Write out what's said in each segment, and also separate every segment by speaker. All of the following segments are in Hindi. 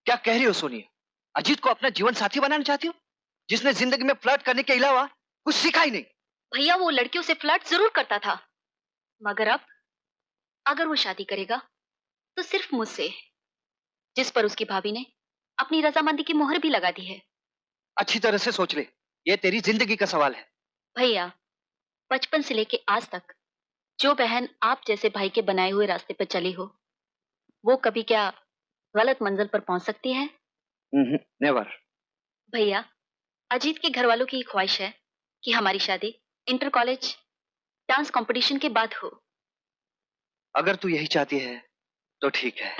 Speaker 1: क्या कह रही हो सोनिया? अजीत को अपना जीवन साथी बनाना चाहती हो, जिसने जिंदगी में फ्लर्ट करने के अलावा कुछ सीखा ही नहीं?
Speaker 2: भैया वो लड़कियों से फ्लर्ट जरूर करता था, मगर अब अगर वो शादी करेगा तो सिर्फ मुझसे, जिस पर उसकी भाभी ने अपनी रजामंदी की मोहर भी लगा दी है।
Speaker 1: अच्छी तरह से सोच ले, ये तेरी जिंदगी का सवाल है।
Speaker 2: भैया, बचपन से लेके आज तक जो बहन आप जैसे भाई के बनाए हुए रास्ते पर चली हो, वो कभी क्या गलत मंजिल पर पहुंच सकती है?
Speaker 1: नेवर।
Speaker 2: भैया, अजीत के घर वालों की ख्वाहिश है कि हमारी शादी इंटर कॉलेज डांस कंपटीशन के बाद हो।
Speaker 1: अगर तू यही चाहती है तो ठीक है।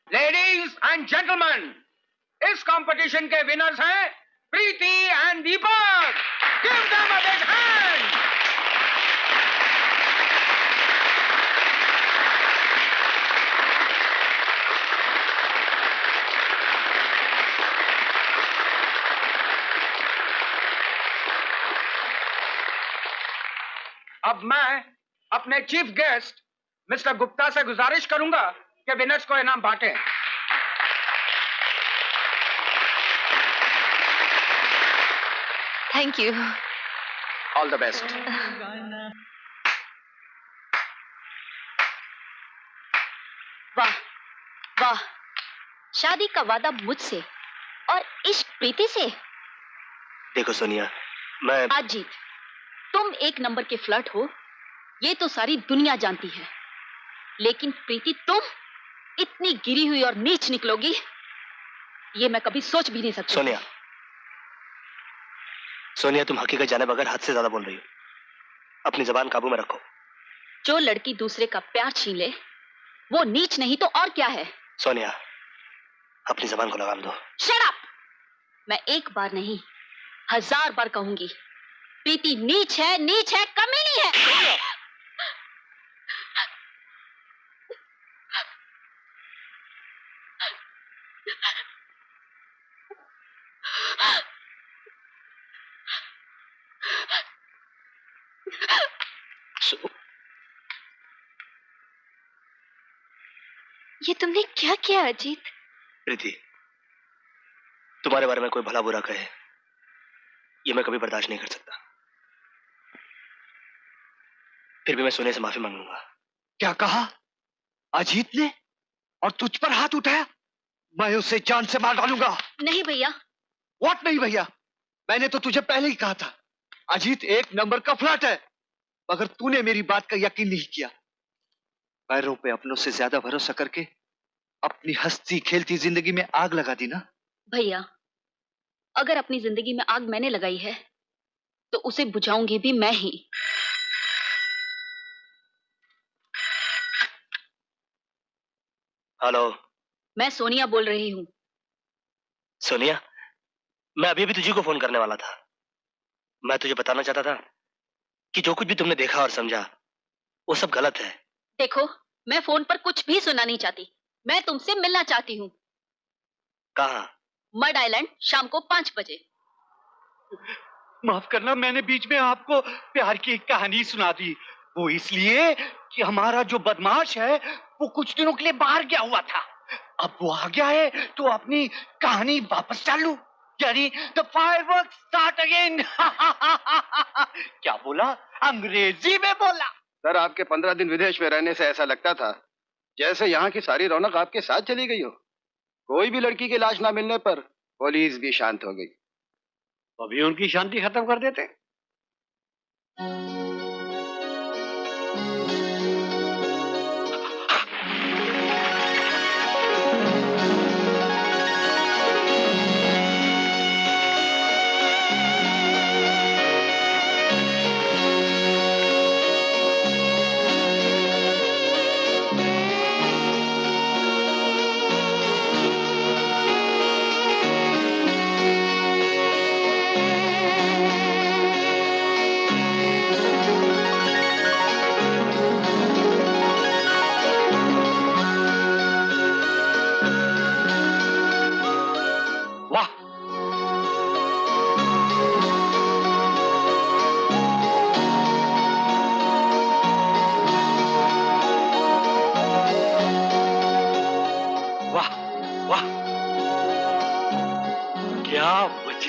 Speaker 3: लेडीज एंड जेंटलमैन, इस कंपटीशन के विनर्स हैं Preeti and Deepak. Give them a big hand. अब मैं अपने चीफ गेस्ट मिस्टर गुप्ता से गुजारिश करूंगा कि विनर्स को इनाम बांटें।
Speaker 2: Thank you.
Speaker 1: All the best.
Speaker 2: वाह वाह, शादी का वादा मुझसे और इश्क प्रीति से।
Speaker 4: देखो सोनिया, मैं
Speaker 2: अजीत, तुम एक नंबर के फ्लर्ट हो, ये तो सारी दुनिया जानती है, लेकिन प्रीति तुम इतनी गिरी हुई और नीच निकलोगी, ये मैं कभी सोच भी नहीं सकती।
Speaker 4: सोनिया, सोनिया तुम हकीकत जाने बगैर हद से ज्यादा बोल रही हो। अपनी जबान काबू में रखो।
Speaker 2: जो लड़की दूसरे का प्यार छीन ले वो नीच नहीं तो और क्या है?
Speaker 4: सोनिया, अपनी जबान को लगाम दो।
Speaker 2: Shut up! मैं एक बार नहीं 1000 बार कहूंगी, प्रीति नीच है, कमीनी है। ये तुमने क्या किया अजीत?
Speaker 4: प्रीति, तुम्हारे बारे में कोई भला बुरा कहे, ये मैं कभी बर्दाश्त नहीं कर सकता। फिर भी मैं सोनिया से माफी मांगूंगा।
Speaker 1: क्या कहा? अजीत ने? और तुझ पर हाथ उठाया? मैं उसे जान से मार डालूंगा।
Speaker 2: नहीं भैया।
Speaker 1: व्हाट नहीं भैया? मैंने तो तुझे पहले ही कहा था, अजीत एक नंबर का फ्लर्ट है, मगर तूने मेरी बात का यकीन नहीं किया। पैरों पे अपनों से ज्यादा भरोसा करके अपनी हंसती खेलती जिंदगी में आग लगा दी ना।
Speaker 2: भैया, अगर अपनी जिंदगी में आग मैंने लगाई है तो उसे बुझाऊंगी भी मैं ही।
Speaker 4: हेलो,
Speaker 2: मैं सोनिया बोल रही हूँ।
Speaker 4: सोनिया, मैं अभी भी तुझे को फोन करने वाला था। मैं तुझे बताना चाहता था कि जो कुछ भी तुमने देखा और समझा वो सब गलत है।
Speaker 2: देखो, मैं फोन पर कुछ भी सुनना नहीं चाहती, मैं तुमसे मिलना चाहती हूँ।
Speaker 4: कहाँ?
Speaker 2: मड आइलैंड, शाम को 5 बजे।
Speaker 3: माफ करना, मैंने बीच में आपको प्यार की एक कहानी सुना दी। वो इसलिए कि हमारा जो बदमाश है वो कुछ दिनों के लिए बाहर गया हुआ था। अब वो आ गया है तो अपनी कहानी वापस चालू, यानी द फायरवर्क्स स्टार्ट अगेन। क्या बोला? अंग्रेजी में बोला।
Speaker 5: सर, आपके 15 दिन विदेश में रहने से ऐसा लगता था जैसे यहाँ की सारी रौनक आपके साथ चली गई हो। कोई भी लड़की की लाश ना मिलने पर पुलिस भी शांत हो गई।
Speaker 3: अभी उनकी शांति खत्म कर देते।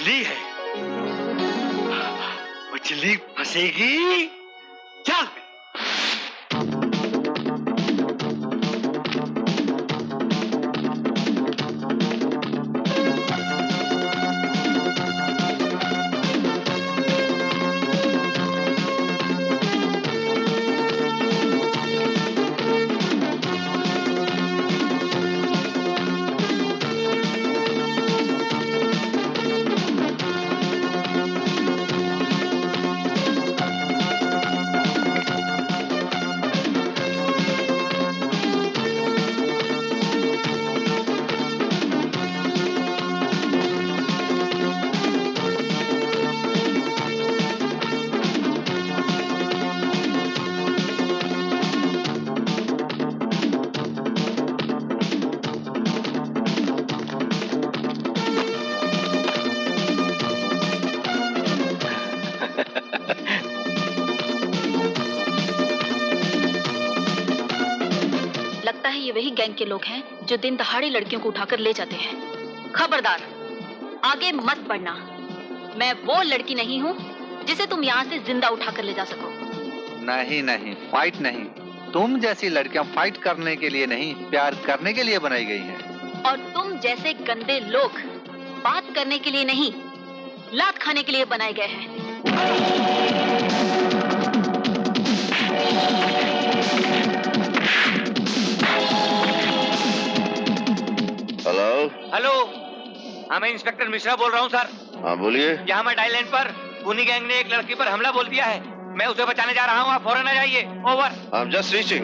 Speaker 4: उछली है, उछली फंसेगी। चल
Speaker 2: ये वही गैंग के लोग हैं जो दिन दहाड़े लड़कियों को उठाकर ले जाते हैं। खबरदार, आगे मत बढ़ना। मैं वो लड़की नहीं हूँ जिसे तुम यहाँ से जिंदा उठाकर ले जा सको।
Speaker 6: नहीं नहीं, फाइट नहीं। तुम जैसी लड़कियां फाइट करने के लिए नहीं, प्यार करने के लिए बनाई गई हैं।
Speaker 2: और तुम जैसे गंदे लोग बात करने के लिए नहीं, लात खाने के लिए बनाए गए हैं।
Speaker 5: हेलो
Speaker 3: हेलो, हाँ मैं इंस्पेक्टर मिश्रा बोल रहा हूँ सर।
Speaker 5: हाँ बोलिए।
Speaker 3: यहाँ मैं डायलैंड पर खूनी गैंग ने एक लड़की पर हमला बोल दिया है। मैं उसे बचाने जा रहा हूँ, आप फौरन आ जाइए। Over.
Speaker 5: I am just reaching.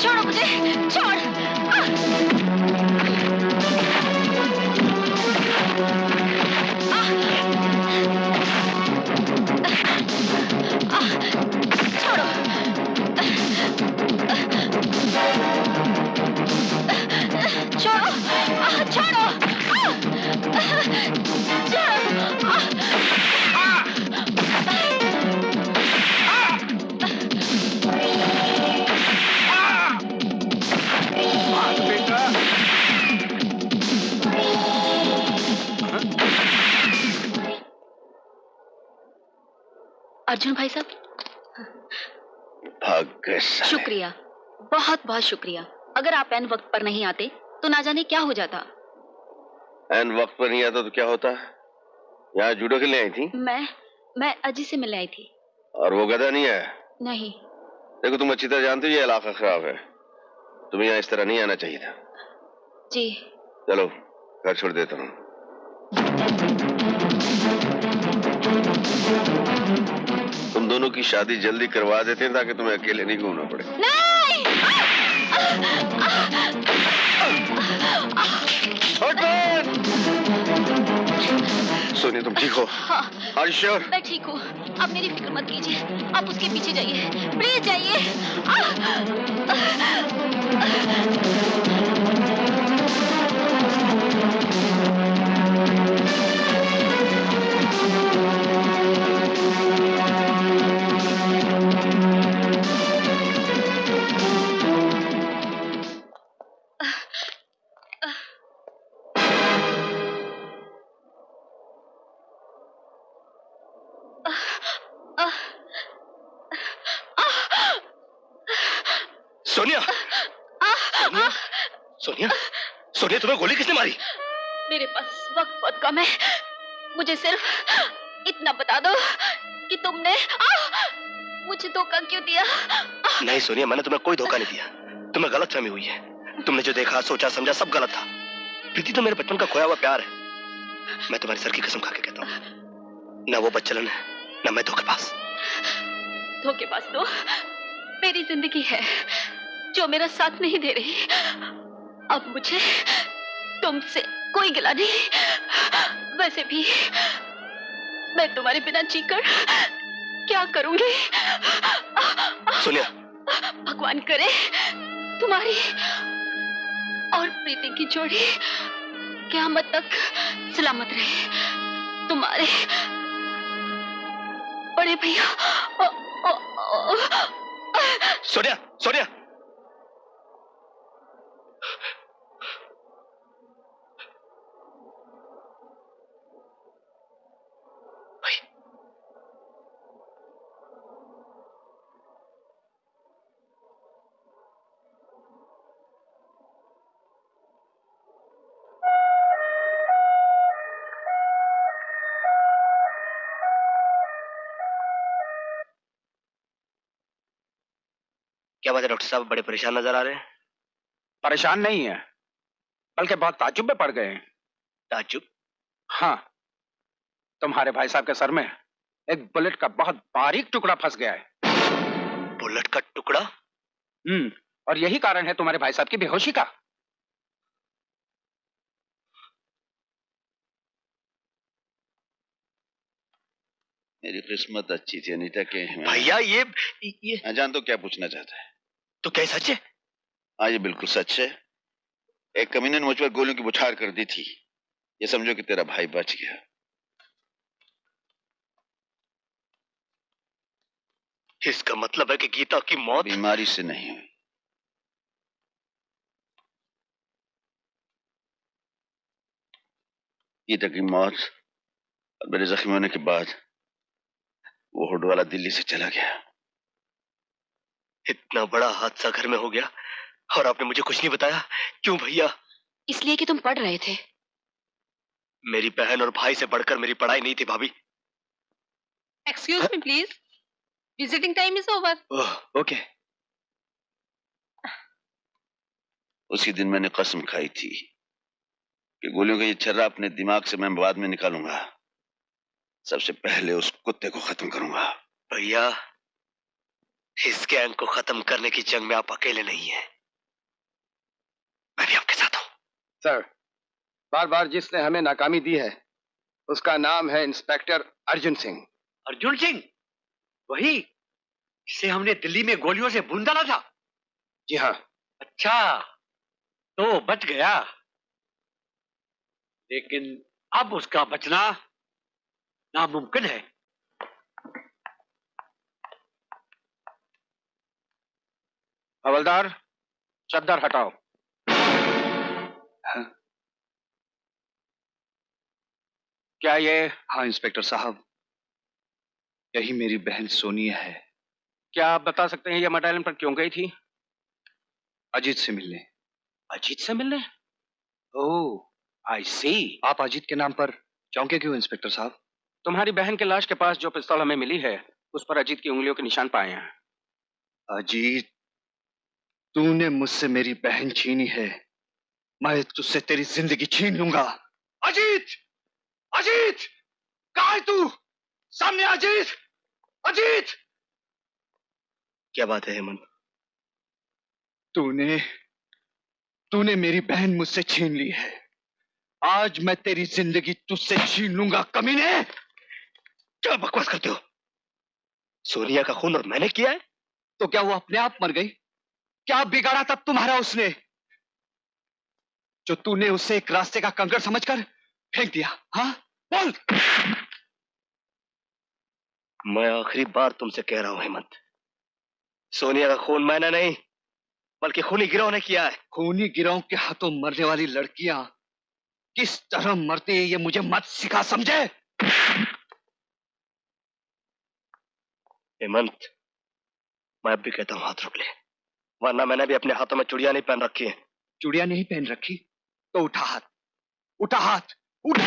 Speaker 2: छोड़ो मुझे, छोड़। छोड़ो। छोड़ो, छोड़ो। अर्जुन भाई साहब,
Speaker 5: भाग गए साले।
Speaker 2: शुक्रिया, बहुत बहुत शुक्रिया। अगर आप एन वक्त पर नहीं आते तो ना जाने क्या हो जाता।
Speaker 5: एन वक्त पर नहीं आता तो क्या होता? यहाँ जूडो खेलने आई थी?
Speaker 2: मैं अजी से मिलने आई थी।
Speaker 5: और वो गधा नहीं आया?
Speaker 2: नहीं।
Speaker 5: देखो तुम अच्छी तरह जानते हो ये इलाका खराब है, तुम्हें यहाँ इस तरह नहीं आना चाहिए था।
Speaker 2: जी।
Speaker 5: चलो घर छोड़ देता हूँ। तुम दोनों की शादी जल्दी करवा देते हैं ताकि तुम्हें अकेले नहीं घूमना पड़े।
Speaker 2: नहीं।
Speaker 5: सोनिया तुम ठीक हो?
Speaker 2: हाँ।
Speaker 5: Are you sure?
Speaker 2: मैं ठीक हूँ, आप मेरी फिक्र मत कीजिए। आप उसके पीछे जाइए, प्लीज जाइए।
Speaker 4: सोनिया, सोनिया, सोनिया, सोनिया तुम्हें गोली किसने मारी?
Speaker 2: मेरे पास वक्त बहुत कम है, मुझे सिर्फ इतना बता दो कि तुमने मुझे धोखा क्यों दिया?
Speaker 4: नहीं सोनिया, मैंने तुम्हें कोई धोखा नहीं दिया। तुम्हें गलतफहमी हुई है। तुमने जो देखा, सोचा, समझा सब गलत था। प्रीति तो मेरे बचपन का खोया हुआ प्यार है। मैं तुम्हारे सर की कसम खा के कहता हूँ, ना वो बच्चलन है, ना मैं धोखेबाज।
Speaker 2: धोखेबाज तो मेरी जिंदगी है जो मेरा साथ नहीं दे रही। अब मुझे तुमसे कोई गिला नहीं। वैसे भी मैं तुम्हारे बिना जीकर क्या करूंगी?
Speaker 4: सोनिया,
Speaker 2: भगवान करे तुम्हारी और प्रीति की जोड़ी क़यामत तक सलामत रहे। तुम्हारे बड़े भैया।
Speaker 4: सोनिया, सोनिया। क्या बात है डॉक्टर साहब, बड़े परेशान नजर आ रहे हैं।
Speaker 7: परेशान नहीं है, बल्कि बहुत ताज्जुब में पड़ गए हैं।
Speaker 4: ताज्जुब?
Speaker 7: हाँ, तुम्हारे भाई साहब के सर में एक बुलेट का बहुत बारीक टुकड़ा फंस गया है।
Speaker 4: बुलेट का टुकड़ा?
Speaker 7: और यही कारण है तुम्हारे भाई साहब की बेहोशी का।
Speaker 5: मेरी किस्मत अच्छी थी अनीता के।
Speaker 4: भैया ये
Speaker 5: मैं जान तो क्या पूछना चाहता है।
Speaker 4: तो क्या सच है?
Speaker 5: हाँ, ये बिल्कुल सच है। एक कमीने ने मुझ पर गोलियों की बौछार कर दी थी। ये समझो कि तेरा भाई बच गया।
Speaker 4: इसका मतलब है कि गीता की मौत
Speaker 5: बीमारी से नहीं हुई। गीता की मौत और मेरे जख्मी होने के बाद वो हुड वाला दिल्ली से चला गया।
Speaker 4: इतना बड़ा हादसा घर में हो गया और आपने मुझे कुछ नहीं बताया। क्यों भैया?
Speaker 2: इसलिए कि तुम पढ़ रहे थे।
Speaker 4: मेरी बहन और भाई से बढ़कर मेरी पढ़ाई नहीं थी भाभी।
Speaker 8: Excuse me, please. Visiting time is over.
Speaker 1: Okay.
Speaker 5: उसी दिन मैंने कसम खाई थी कि गोलियों का ये छर्रा अपने दिमाग से मैं बाद में निकालूंगा। सबसे पहले उस कुत्ते को खत्म करूंगा।
Speaker 4: भैया, इस गैंग को खत्म करने की जंग में आप अकेले नहीं हैं, मैं भी आपके साथ हूं।
Speaker 5: सर, बार बार जिसने हमें नाकामी दी है उसका नाम है इंस्पेक्टर अर्जुन सिंह।
Speaker 3: अर्जुन सिंह? वही जिसे हमने दिल्ली में गोलियों से भून डाला था?
Speaker 5: जी हाँ।
Speaker 3: अच्छा, तो बच गया। लेकिन अब उसका बचना नामुमकिन है।
Speaker 7: हवलदार, चद्दर हटाओ।
Speaker 1: हाँ?
Speaker 7: क्या ये?
Speaker 1: हाँ इंस्पेक्टर साहब, यही मेरी बहन सोनिया है।
Speaker 7: क्या आप बता सकते हैं ये मर्डर आइलैंड पर क्यों गई थी?
Speaker 1: अजीत से मिलने।
Speaker 7: अजीत से मिलने? ओह, आई सी।
Speaker 1: आप अजीत के नाम पर चौंके क्यों इंस्पेक्टर साहब?
Speaker 7: तुम्हारी बहन के लाश के पास जो पिस्तौल हमें मिली है उस पर अजीत की उंगलियों के निशान पाए हैं।
Speaker 1: अजीत, तूने मुझसे मेरी बहन छीनी है, मैं तुझसे तेरी जिंदगी छीन लूंगा।
Speaker 3: अजीत! अजीत! कहाँ है तू? सामने अजीत! अजीत!
Speaker 4: क्या बात है हेमंत?
Speaker 1: तूने मेरी बहन मुझसे छीन ली है। आज मैं तेरी जिंदगी तुझसे छीन लूंगा कमीने।
Speaker 4: क्या बकवास करते हो? सोनिया का खून और मैंने किया है?
Speaker 1: तो क्या वो अपने आप मर गई? क्या बिगाड़ा तब तुम्हारा उसने, जो तूने उसे एक रास्ते का कंकड़ समझकर फेंक दिया? हाँ बोल।
Speaker 4: मैं आखिरी बार तुमसे कह रहा हूं हेमंत, सोनिया का खून मैंने नहीं बल्कि खूनी गिरोह ने किया है।
Speaker 1: खूनी गिरोह के हाथों मरने वाली लड़कियां किस तरह मरती है ये मुझे मत सिखा, समझे?
Speaker 4: हेमंत, मैं अब भी कहता हूं हाथ रोक ले, वरना मैंने भी अपने हाथों में चूड़ियां नहीं पहन रखी है।
Speaker 1: चूड़ियां नहीं पहन रखी तो उठा हाथ, उठा हाथ, उठा।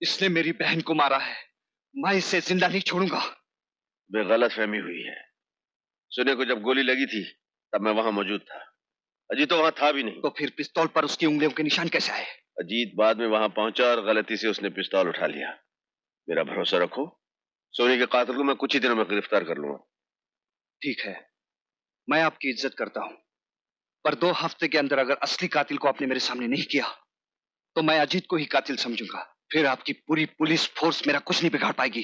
Speaker 1: इसने मेरी बहन को मारा है, मैं इसे जिंदा नहीं छोड़ूंगा।
Speaker 5: वे गलत फहमी हुई है। सोनिया को जब गोली लगी थी तब मैं वहां मौजूद था। अजीत तो वहां था भी नहीं।
Speaker 1: तो फिर पिस्तौल पर उसकी उंगलियों के निशान कैसे आए?
Speaker 5: अजीत बाद में वहां पहुंचा और गलती से उसने पिस्तौल उठा लिया। मेरा भरोसा रखो, सोनी के कातिल को मैं कुछ ही दिनों में गिरफ्तार कर लूंगा।
Speaker 1: ठीक है, मैं आपकी इज्जत करता हूं, पर 2 हफ्ते के अंदर अगर असली कातिल को आपने मेरे सामने नहीं किया तो मैं अजीत को ही कातिल समझूंगा। फिर आपकी पूरी पुलिस फोर्स मेरा कुछ नहीं बिगाड़ पाएगी।